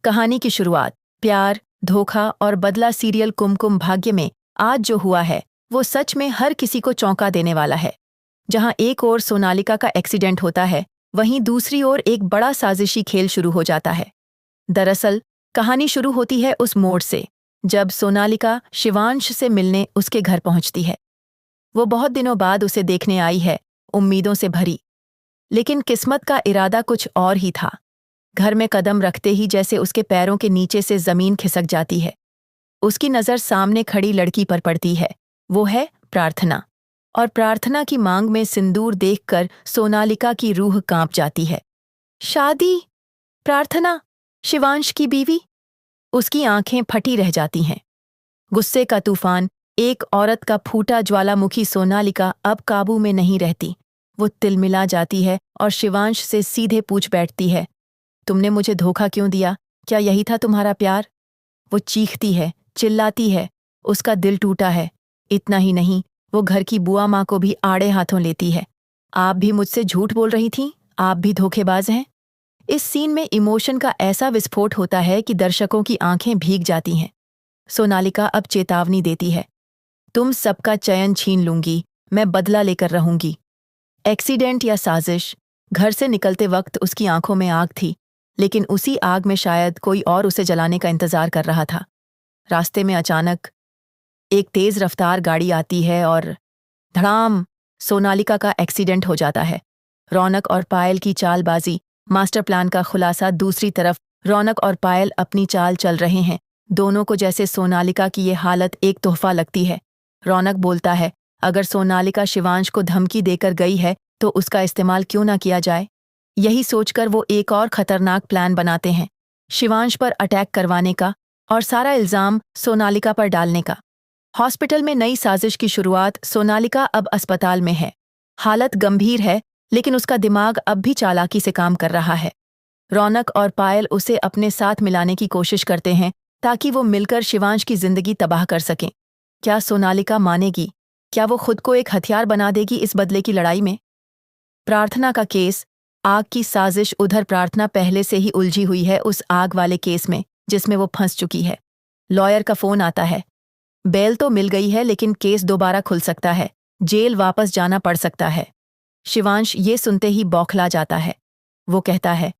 कहानी की शुरुआत प्यार, धोखा और बदला सीरियल कुमकुम भाग्य में आज जो हुआ है वो सच में हर किसी को चौंका देने वाला है। जहां एक ओर सोनालिका का एक्सीडेंट होता है, वहीं दूसरी ओर एक बड़ा साजिशी खेल शुरू हो जाता है। दरअसल कहानी शुरू होती है उस मोड़ से जब सोनालिका शिवांश से मिलने उसके घर पहुंचती है। वो बहुत दिनों बाद उसे देखने आई है, उम्मीदों से भरी। लेकिन किस्मत का इरादा कुछ और ही था। घर में कदम रखते ही जैसे उसके पैरों के नीचे से जमीन खिसक जाती है। उसकी नज़र सामने खड़ी लड़की पर पड़ती है। वो है प्रार्थना। और प्रार्थना की मांग में सिंदूर देखकर सोनालिका की रूह कांप जाती है। शादी? प्रार्थना, शिवांश की बीवी? उसकी आंखें फटी रह जाती हैं। गुस्से का तूफान, एक औरत का फूटा ज्वालामुखी सोनालिका अब काबू में नहीं रहती। वो तिलमिला जाती है और शिवांश से सीधे पूछ बैठती है, तुमने मुझे धोखा क्यों दिया? क्या यही था तुम्हारा प्यार? वो चीखती है, चिल्लाती है, उसका दिल टूटा है। इतना ही नहीं, वो घर की बुआ माँ को भी आड़े हाथों लेती है। आप भी मुझसे झूठ बोल रही थीं, आप भी धोखेबाज हैं। इस सीन में इमोशन का ऐसा विस्फोट होता है कि दर्शकों की आंखें भीग जाती हैं। सोनालिका अब चेतावनी देती है, तुम सबका चयन छीन लूंगी, मैं बदला लेकर रहूंगी। एक्सीडेंट या साजिश? घर से निकलते वक्त उसकी आंखों में आग थी, लेकिन उसी आग में शायद कोई और उसे जलाने का इंतजार कर रहा था। रास्ते में अचानक एक तेज रफ्तार गाड़ी आती है और धड़ाम, सोनालिका का एक्सीडेंट हो जाता है। रौनक और पायल की चालबाजी, मास्टर प्लान का खुलासा। दूसरी तरफ रौनक और पायल अपनी चाल चल रहे हैं। दोनों को जैसे सोनालिका की ये हालत एक तोहफा लगती है। रौनक बोलता है, अगर सोनालिका शिवांश को धमकी देकर गई है तो उसका इस्तेमाल क्यों ना किया जाए। यही सोचकर वो एक और खतरनाक प्लान बनाते हैं, शिवांश पर अटैक करवाने का और सारा इल्जाम सोनालिका पर डालने का। हॉस्पिटल में नई साजिश की शुरुआत। सोनालिका अब अस्पताल में है। हालत गंभीर है, लेकिन उसका दिमाग अब भी चालाकी से काम कर रहा है। रौनक और पायल उसे अपने साथ मिलाने की कोशिश करते हैं ताकि वो मिलकर शिवांश की जिंदगी तबाह कर सकें। क्या सोनालिका मानेगी? क्या वो खुद को एक हथियार बना देगी इस बदले की लड़ाई में? प्रार्थना का केस, आग की साजिश। उधर प्रार्थना पहले से ही उलझी हुई है उस आग वाले केस में जिसमें वो फंस चुकी है। लॉयर का फोन आता है। बेल तो मिल गई है, लेकिन केस दोबारा खुल सकता है, जेल वापस जाना पड़ सकता है। शिवांश ये सुनते ही बौखला जाता है। वो कहता है,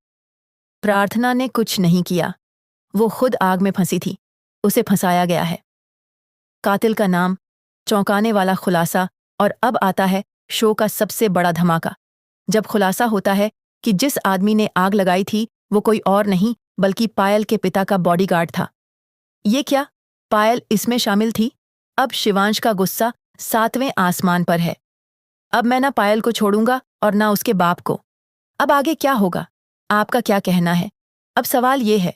प्रार्थना ने कुछ नहीं किया, वो खुद आग में फंसी थी, उसे फंसाया गया है। कातिल का नाम, चौंकाने वाला खुलासा। और अब आता है शो का सबसे बड़ा धमाका, जब खुलासा होता है कि जिस आदमी ने आग लगाई थी वो कोई और नहीं बल्कि पायल के पिता का बॉडीगार्ड था। ये क्या, पायल इसमें शामिल थी? अब शिवांश का गुस्सा 7वें आसमान पर है। अब मैं ना पायल को छोड़ूंगा और ना उसके बाप को। अब आगे क्या होगा? आपका क्या कहना है? अब सवाल ये है,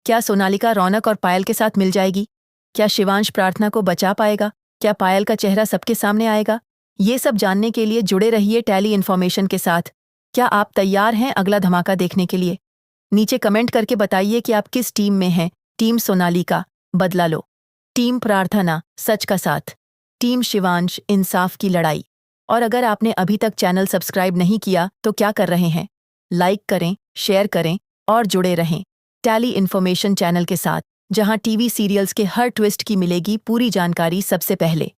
क्या सोनालिका रौनक और पायल के साथ मिल जाएगी? क्या शिवांश प्रार्थना को बचा पाएगा? क्या पायल का चेहरा सबके सामने आएगा? ये सब जानने के लिए जुड़े रहिए टैली इन्फॉर्मेशन के साथ। क्या आप तैयार हैं अगला धमाका देखने के लिए? नीचे कमेंट करके बताइए कि आप किस टीम में हैं। टीम सोनालिका, बदला लो; टीम प्रार्थना, सच का साथ; टीम शिवांश, इंसाफ की लड़ाई। और अगर आपने अभी तक चैनल सब्सक्राइब नहीं किया तो क्या कर रहे हैं? लाइक करें, शेयर करें और जुड़े रहें टैली इन्फॉर्मेशन चैनल के साथ, जहां टीवी सीरियल्स के हर ट्विस्ट की मिलेगी पूरी जानकारी सबसे पहले।